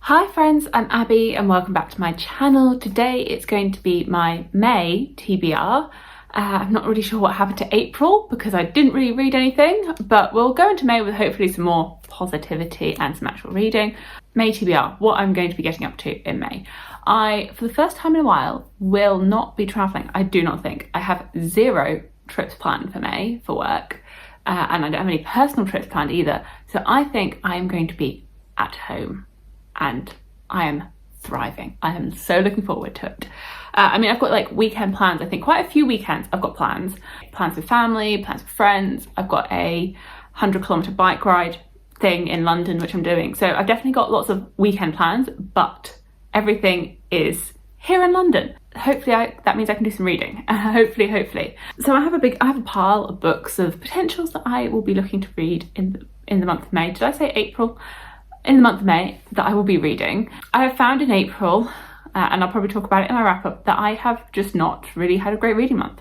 Hi friends, I'm Abby and welcome back to my channel. Today it's going to be my May TBR. I'm not really sure what happened to April because I didn't really read anything, but we'll go into May with hopefully some more positivity and some actual reading. May TBR, what I'm going to be getting up to in May. I, for the first time in a while, will not be travelling. I do not think. I have 0 trips planned for May for work and I don't have any personal trips planned either. So I think I'm going to be at home. And I am thriving. I am so looking forward to it. I mean, I've got like weekend plans. I think quite a few weekends I've got plans. Plans with family, plans with friends. I've got a 100-kilometre bike ride thing in London, which I'm doing. So I've definitely got lots of weekend plans, but everything is here in London. Hopefully that means I can do some reading. Hopefully. So I have a pile of books of potentials that I will be looking to read in the month of May. Did I say April? In the month of May that I will be reading. I have found in April, and I'll probably talk about it in my wrap up, that I have just not really had a great reading month.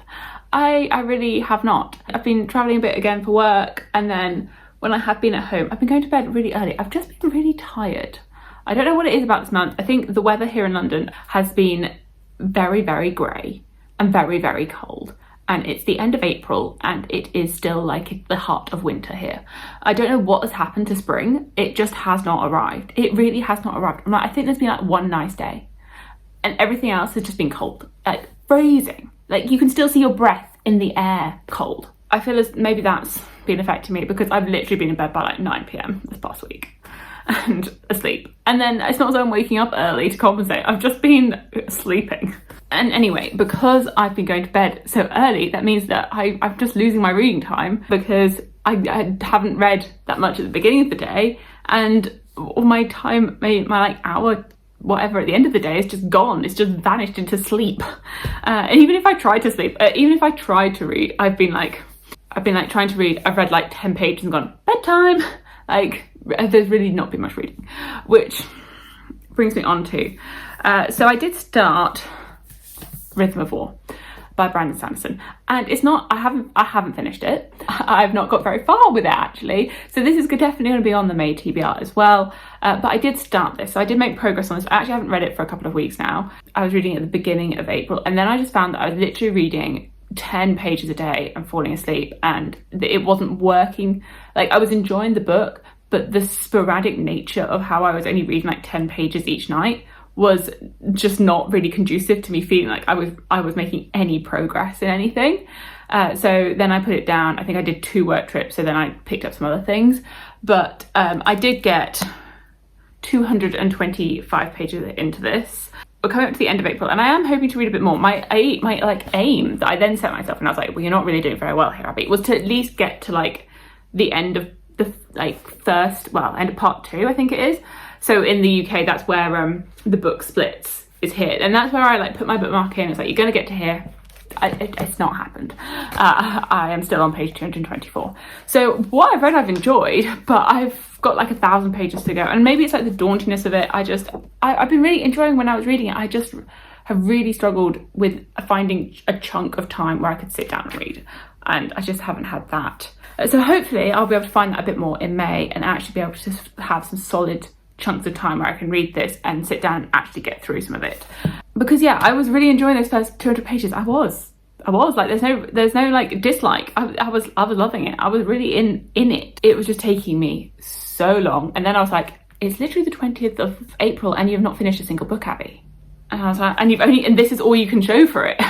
I really have not. I've been travelling a bit again for work, and then when I have been at home, I've been going to bed really early. I've just been really tired. I don't know what it is about this month. I think the weather here in London has been very, very grey and very, very cold. And it's the end of April and it is still like the heart of winter here. I don't know what has happened to spring. It just has not arrived. It really has not arrived. I think there's been like one nice day and everything else has just been cold, like freezing. Like you can still see your breath in the air cold. I feel as maybe that's been affecting me because I've literally been in bed by like 9 p.m. this past week and asleep. And then it's not as though I'm waking up early to compensate. I've just been sleeping. And anyway, because I've been going to bed so early, that means that I'm just losing my reading time because I haven't read that much at the beginning of the day, and all my time, my like hour, whatever at the end of the day is just gone. It's just vanished into sleep. And even if I tried to sleep, even if I tried to read, I've been trying to read. I've read like 10 pages and gone, bedtime. Like there's really not been much reading, which brings me on to, so I did start Rhythm of War by Brandon Sanderson, and it's not, I haven't finished it. I've not got very far with it actually, so this is definitely going to be on the May TBR as well, but I did start this, so I did make progress on this. I actually haven't read it for a couple of weeks now. I was reading it at the beginning of April, and then I just found that I was literally reading 10 pages a day and falling asleep, and it wasn't working. Like I was enjoying the book, but the sporadic nature of how I was only reading like 10 pages each night was just not really conducive to me feeling like I was making any progress in anything. So then I put it down. I think I did 2 work trips, so then I picked up some other things. But I did get 225 pages into this. We're coming up to the end of April, and I am hoping to read a bit more. My aim that I then set myself, and I was like, well, you're not really doing very well here, Abby, was to at least get to like the end of the end of part 2, I think it is. So in the UK, that's where the book splits is here, and that's where I like put my bookmark in. It's like, you're gonna get to here. It's not happened. I am still on page 224. So what I've read, I've enjoyed, but I've got like 1,000 pages to go, and maybe it's like the dauntiness of it. I've been really enjoying when I was reading it. I just have really struggled with finding a chunk of time where I could sit down and read, and I just haven't had that. So hopefully I'll be able to find that a bit more in May and actually be able to have some solid chunks of time where I can read this and sit down and actually get through some of it. Because yeah, I was really enjoying those first 200 pages. I was like, there's no like dislike. I was loving it. I was really in it. It was just taking me so long, and then I was like, it's literally the 20th of April and you've not finished a single book, Abby. And I was like, and this is all you can show for it.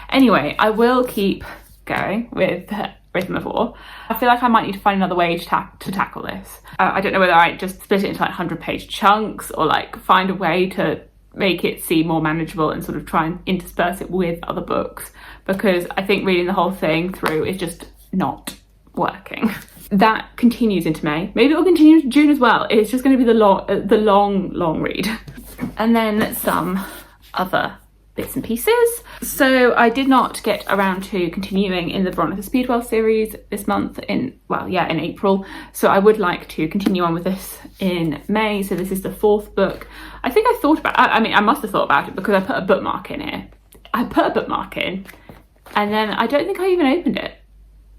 Anyway, I will keep going with Rhythm of War. I feel like I might need to find another way to tackle this. I don't know whether I just split it into like 100-page chunks or like find a way to make it seem more manageable and sort of try and intersperse it with other books, because I think reading the whole thing through is just not working. That continues into May. Maybe it will continue into June as well. It's just going to be the long read. And then some other bits and pieces. So I did not get around to continuing in the Veronica Speedwell series this month in April. So I would like to continue on with this in May. So this is the 4th book. I think I must have thought about it because I put a bookmark in here. I put a bookmark in and then I don't think I even opened it.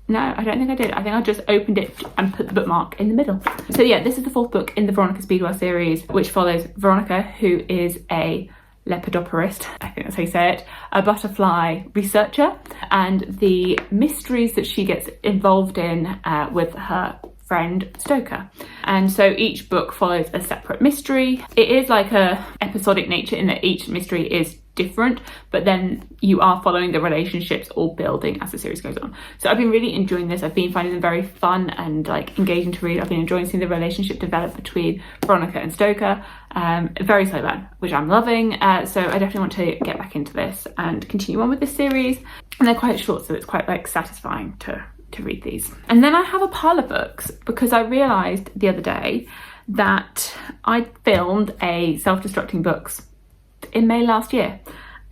No, I don't think I did. I think I just opened it and put the bookmark in the middle. So yeah, this is the 4th book in the Veronica Speedwell series, which follows Veronica, who is a lepidoporist, I think that's how you say it, a butterfly researcher, and the mysteries that she gets involved in with her friend Stoker. And so each book follows a separate mystery. It is like a episodic nature in that each mystery is different, but then you are following the relationships all building as the series goes on. So I've been really enjoying this. I've been finding them very fun and like engaging to read. I've been enjoying seeing the relationship develop between Veronica and Stoker. Very slow burn, which I'm loving. So I definitely want to get back into this and continue on with this series. And they're quite short, so it's quite like satisfying to read these. And then I have a pile of books because I realised the other day that I filmed a self-destructing books in May last year,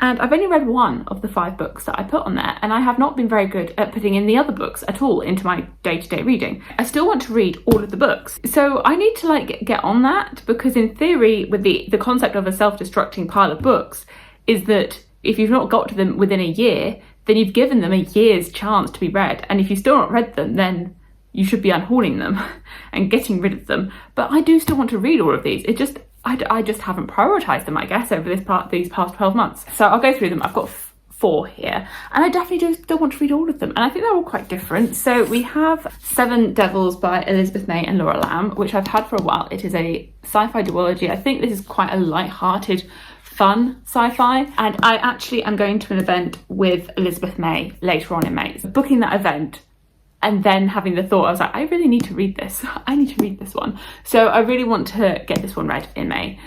and I've only read 1 of the 5 books that I put on there, and I have not been very good at putting in the other books at all into my day-to-day reading. I still want to read all of the books, so I need to like get on that, because in theory with the concept of a self-destructing pile of books is that if you've not got to them within a year, then you've given them a year's chance to be read, and if you've still not read them, then you should be unhauling them and getting rid of them. But I do still want to read all of these. I just haven't prioritised them, I guess, over these past 12 months. So I'll go through them. I've got 4 here, and I definitely do still want to read all of them, and I think they're all quite different. So we have 7 Devils by Elizabeth May and Laura Lamb, which I've had for a while. It is a sci-fi duology. I think this is quite a light-hearted, fun sci-fi, and I actually am going to an event with Elizabeth May later on in May. So booking that event and then having the thought, I was like, I really need to read this. I need to read this one. So I really want to get this one read in May,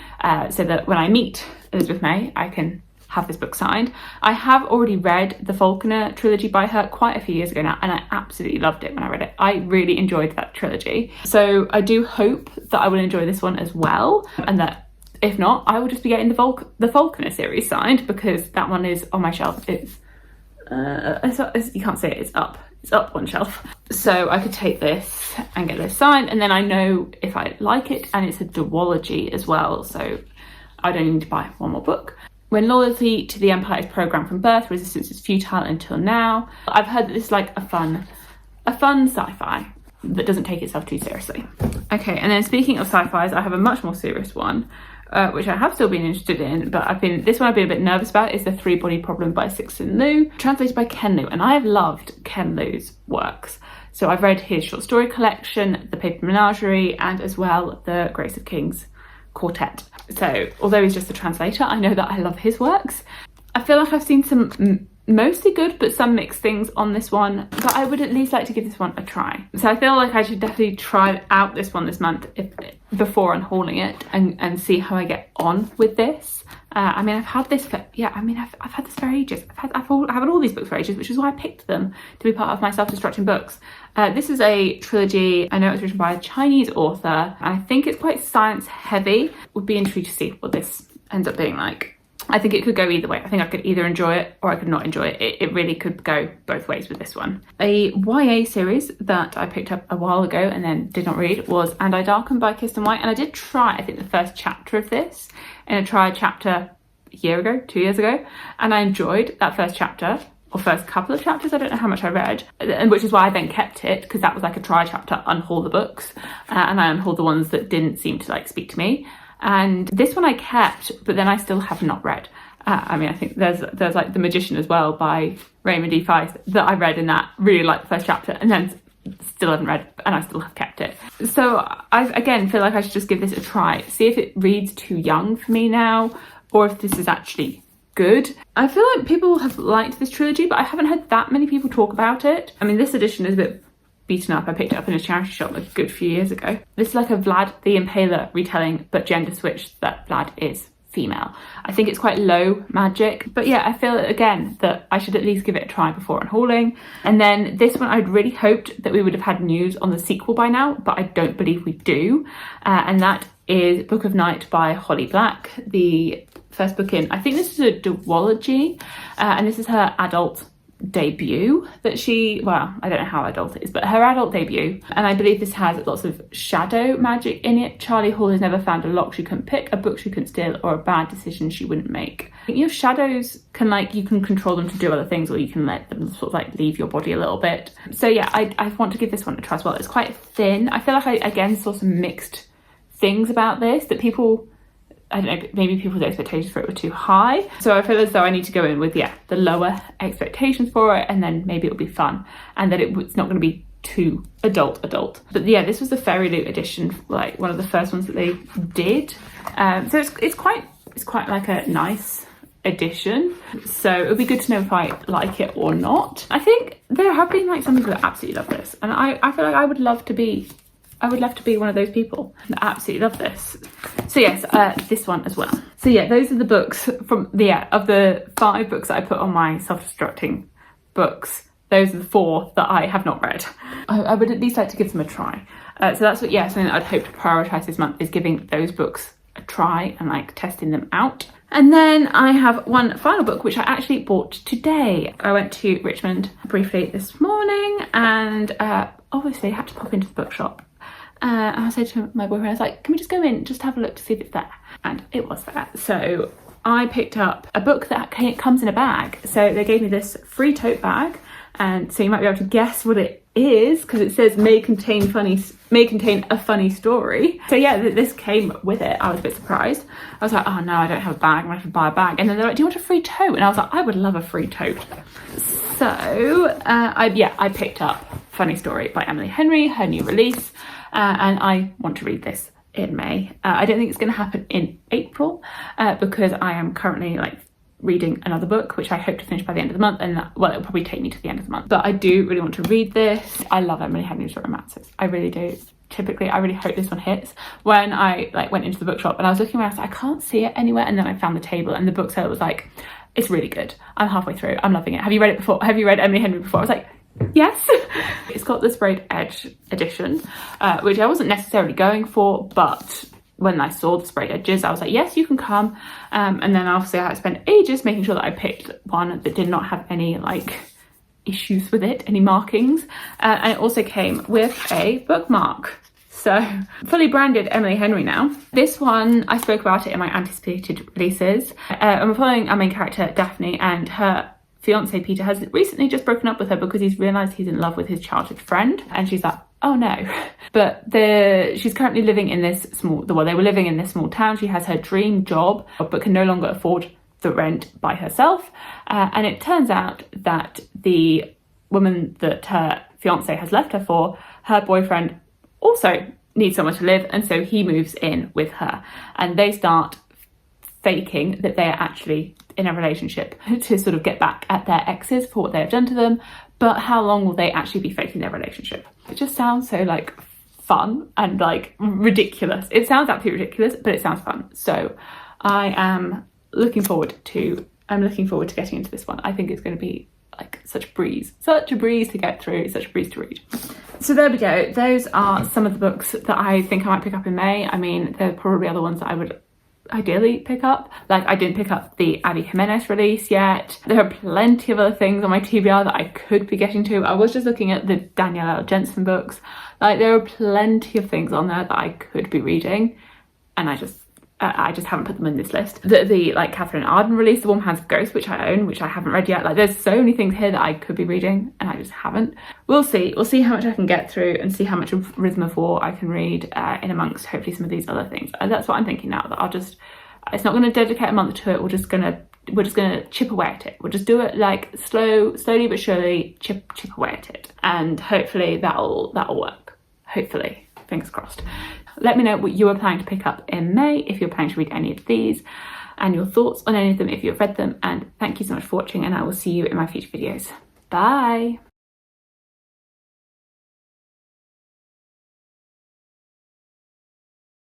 so that when I meet Elizabeth May, I can have this book signed. I have already read the Falconer trilogy by her quite a few years ago now, and I absolutely loved it when I read it. I really enjoyed that trilogy. So I do hope that I will enjoy this one as well, and that if not, I will just be getting the Falconer series signed, because that one is on my shelf. It's you can't see it, it's up. It's up one shelf. So I could take this and get this signed, and then I know if I like it, and it's a duology as well, so I don't need to buy 1 more book. When loyalty to the Empire is programmed from birth, resistance is futile until now. I've heard that this is like a fun sci-fi that doesn't take itself too seriously. Okay, and then speaking of sci-fis, I have a much more serious one, which I have still been interested in, but this one I've been a bit nervous about, is The Three-Body Problem by Sixton Liu, translated by Ken Liu, and I have loved Ken Liu's works. So I've read his short story collection, The Paper Menagerie, and as well the Grace of Kings quartet. So although he's just a translator, I know that I love his works. I feel like I've seen some mostly good but some mixed things on this one, but I would at least like to give this one a try. So I feel like I should definitely try out this one this month before unhauling it, and see how I get on with this. I mean, I've had this for, I've had this for ages. I've had all these books for ages, which is why I picked them to be part of my self-destructing books. This is a trilogy. I know it was written by a Chinese author, and I think it's quite science heavy. Would be intrigued to see what this ends up being like. I think it could go either way. I think I could either enjoy it or I could not enjoy it. It really could go both ways with this one. A YA series that I picked up a while ago and then did not read was And I Darken by Kirsten White. And I did try, I think, the first chapter of this in a trial chapter a year ago, 2 years ago. And I enjoyed that first chapter, or first couple of chapters. I don't know how much I read, and which is why I then kept it, because that was like a try chapter, unhaul the books. And I unhauled the ones that didn't seem to like speak to me. And this one I kept, but then I still have not read. I mean, I think there's like The Magician as well by Raymond E. Feist that I read, and that really liked the first chapter, and then still haven't read, and I still have kept it. So I again feel like I should just give this a try, see if it reads too young for me now, or if this is actually good. I feel like people have liked this trilogy, but I haven't heard that many people talk about it. I mean, this edition is a bit beaten up. I picked it up in a charity shop a good few years ago. This is like a Vlad the Impaler retelling, but gender switched, that Vlad is female. I think it's quite low magic, but yeah, I feel again that I should at least give it a try before unhauling. And then this one, I'd really hoped that we would have had news on the sequel by now, but I don't believe we do. And that is Book of Night by Holly Black, the first book in, I think this is a duology, and this is her adult debut that she, well, I don't know how adult it is, but her adult debut. And I believe this has lots of shadow magic in it. Charlie Hall has never found a lock she couldn't pick, a book she couldn't steal, or a bad decision she wouldn't make. Your shadows can, like, you can control them to do other things, or you can let them sort of like leave your body a little bit. So yeah, I want to give this one a try as well. It's quite thin. I feel like I again saw some mixed things about this, that people, I don't know, maybe people's expectations for it were too high. So I feel as though I need to go in with, yeah, the lower expectations for it, and then maybe it'll be fun, and that it's not going to be too adult. But yeah, this was the Fairy Loot edition, like one of the first ones that they did. So it's quite like a nice edition. So it'll be good to know if I like it or not. I think there have been like some people that absolutely love this, and I feel like I would love to be one of those people that absolutely love this. So yes, this one as well. So yeah, those are the books from of the 5 books that I put on my self-destructing books. Those are the 4 that I have not read. I would at least like to give them a try. So that's what, yeah, something that I'd hope to prioritise this month, is giving those books a try and like testing them out. And then I have one final book which I actually bought today. I went to Richmond briefly this morning, and obviously had to pop into the bookshop. And I said to my boyfriend, I was like, can we just go in, just have a look to see if it's there? And it was there. So I picked up a book that comes in a bag. So they gave me this free tote bag, and so you might be able to guess what it is, because it says may contain a funny story. So yeah, this came with it. I was a bit surprised. I was like, oh no, I don't have a bag, I'm gonna have to buy a bag. And then they're like, do you want a free tote? And I was like, I would love a free tote. So I picked up Funny Story by Emily Henry, her new release, and I want to read this in May. I don't think it's going to happen in April, because I am currently like reading another book which I hope to finish by the end of the month, and well, it'll probably take me to the end of the month. But I do really want to read this. I love Emily Henry's romances, I really do. Typically, I really hope this one hits. When I like went into the bookshop and I was looking around, I was like, I can't see it anywhere, and then I found the table, and the bookseller was like, it's really good, I'm halfway through, I'm loving it, have you read it before, have you read Emily Henry before? I was like, yes. It's got the sprayed edge edition, which I wasn't necessarily going for, but when I saw the sprayed edges, I was like, yes, you can come. And then obviously I spent ages making sure that I picked one that did not have any like issues with it, any markings. And it also came with a bookmark. So fully branded Emily Henry now. This one, I spoke about it in my anticipated releases. I'm following our main character, Daphne, and her fiance Peter has recently just broken up with her because he's realised he's in love with his childhood friend, and she's like, oh no. But she's currently living in this they were living in this small town. She has her dream job but can no longer afford the rent by herself, and it turns out that the woman that her fiance has left her for, her boyfriend also needs somewhere to live, and so he moves in with her, and they start faking that they are actually in a relationship to sort of get back at their exes for what they have done to them. But how long will they actually be faking their relationship? It just sounds so like fun and like ridiculous. It sounds absolutely ridiculous, but it sounds fun. So I am looking forward to getting into this one. I think it's going to be like such a breeze to get through, such a breeze to read. So there we go. Those are some of the books that I think I might pick up in May. I mean, there are probably other ones that I would ideally pick up. Like, I didn't pick up the Abby Jimenez release yet. There are plenty of other things on my TBR that I could be getting to. I was just looking at the Danielle L. Jensen books. Like, there are plenty of things on there that I could be reading, and I just haven't put them in this list. The like Catherine Arden release, The Warm Hands of Ghosts, which I own, which I haven't read yet. Like, there's so many things here that I could be reading and I just haven't. We'll see how much I can get through and see how much of Rhythm of War I can read in amongst hopefully some of these other things. That's what I'm thinking now, that it's not going to dedicate a month to it. We're just gonna chip away at it. We'll just do it like slowly but surely, chip away at it, and hopefully that'll work. Hopefully, fingers crossed. Let me know what you are planning to pick up in May, if you're planning to read any of these, and your thoughts on any of them if you've read them. And thank you so much for watching, and I will see you in my future videos. Bye.